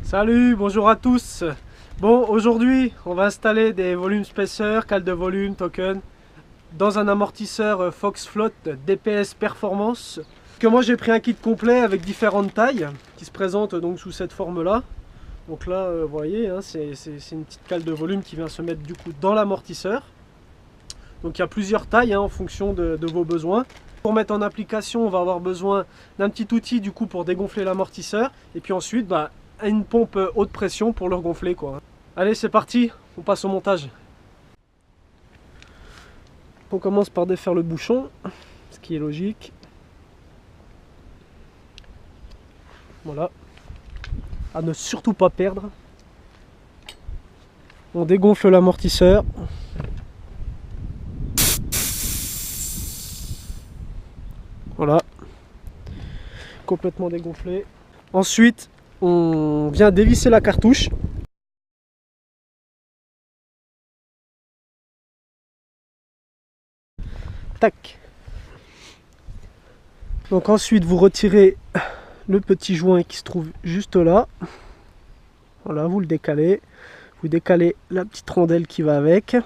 Salut, bonjour à tous. Bon, aujourd'hui, on va installer des volume spacers, cale de volume, token dans un amortisseur Fox Float DPS Performance. Que moi j'ai pris un kit complet avec différentes tailles qui se présentent donc sous cette forme-là. Donc là, vous voyez, hein, c'est une petite cale de volume qui vient se mettre du coup dans l'amortisseur. Donc il y a plusieurs tailles en fonction de vos besoins. Pour mettre en application, on va avoir besoin d'un petit outil du coup pour dégonfler l'amortisseur. Et puis ensuite, une pompe haute pression pour le regonfler quoi. Allez, c'est parti, on passe au montage. On commence par défaire le bouchon, ce qui est logique. Voilà. À ne surtout pas perdre. On dégonfle l'amortisseur. Voilà. Complètement dégonflé. Ensuite, on vient dévisser la cartouche. Tac. Donc ensuite, vous retirez le petit joint qui se trouve juste là. Voilà, vous le décalez. Vous décalez la petite rondelle qui va avec.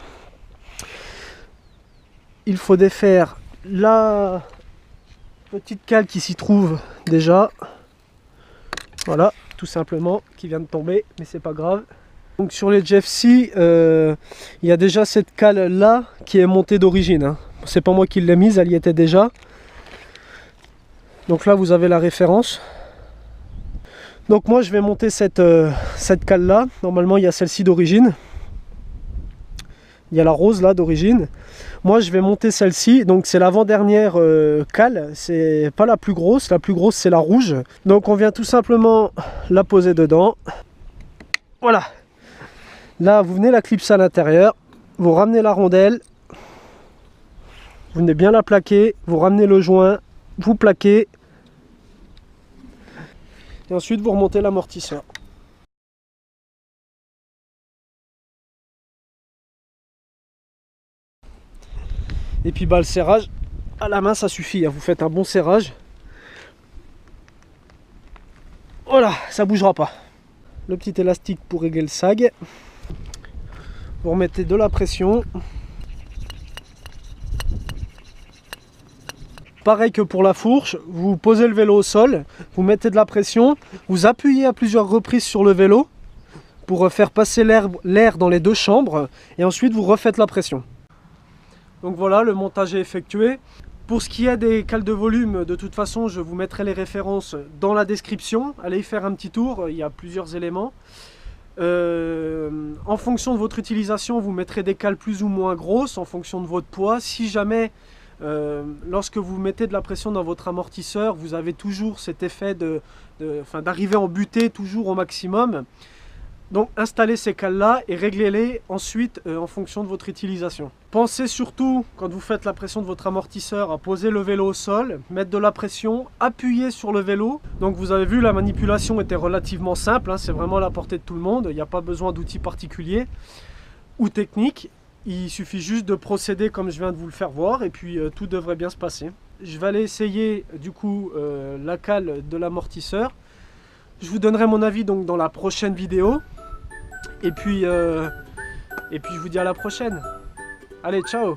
Il faut défaire la petite cale qui s'y trouve déjà. Voilà, tout simplement, qui vient de tomber, mais c'est pas grave. Donc sur les JFC, il y a déjà cette cale là qui est montée d'origine. Hein. C'est pas moi qui l'ai mise, elle y était déjà. Donc là vous avez la référence. Donc moi je vais monter cette cale là. Normalement il y a celle-ci d'origine. Il y a la rose là d'origine. Moi je vais monter celle-ci. Donc c'est l'avant-dernière cale. C'est pas la plus grosse c'est la rouge. Donc on vient tout simplement la poser dedans. Voilà. Là vous venez la clipser à l'intérieur. Vous ramenez la rondelle. Vous venez bien la plaquer. Vous ramenez le joint. Vous plaquez. Et ensuite vous remontez l'amortisseur. Et puis le serrage à la main ça suffit, hein. Vous faites un bon serrage. Voilà, ça bougera pas. Le petit élastique pour régler le sag. Vous remettez de la pression. Pareil que pour la fourche, vous posez le vélo au sol, vous mettez de la pression, vous appuyez à plusieurs reprises sur le vélo pour faire passer l'air dans les deux chambres et ensuite vous refaites la pression. Donc voilà, le montage est effectué. Pour ce qui est des cales de volume, de toute façon, je vous mettrai les références dans la description. Allez y faire un petit tour, il y a plusieurs éléments. En fonction de votre utilisation, vous mettrez des cales plus ou moins grosses en fonction de votre poids. Si jamais, lorsque vous mettez de la pression dans votre amortisseur, vous avez toujours cet effet d'arriver en butée toujours au maximum. Donc installez ces cales-là et réglez-les ensuite en fonction de votre utilisation. Pensez surtout, quand vous faites la pression de votre amortisseur, à poser le vélo au sol, mettre de la pression, appuyer sur le vélo. Donc vous avez vu, la manipulation était relativement simple, hein, c'est vraiment à la portée de tout le monde. Il n'y a pas besoin d'outils particuliers ou techniques. Il suffit juste de procéder comme je viens de vous le faire voir et puis tout devrait bien se passer. Je vais aller essayer du coup la cale de l'amortisseur. Je vous donnerai mon avis donc dans la prochaine vidéo. Et puis je vous dis à la prochaine. Allez, ciao!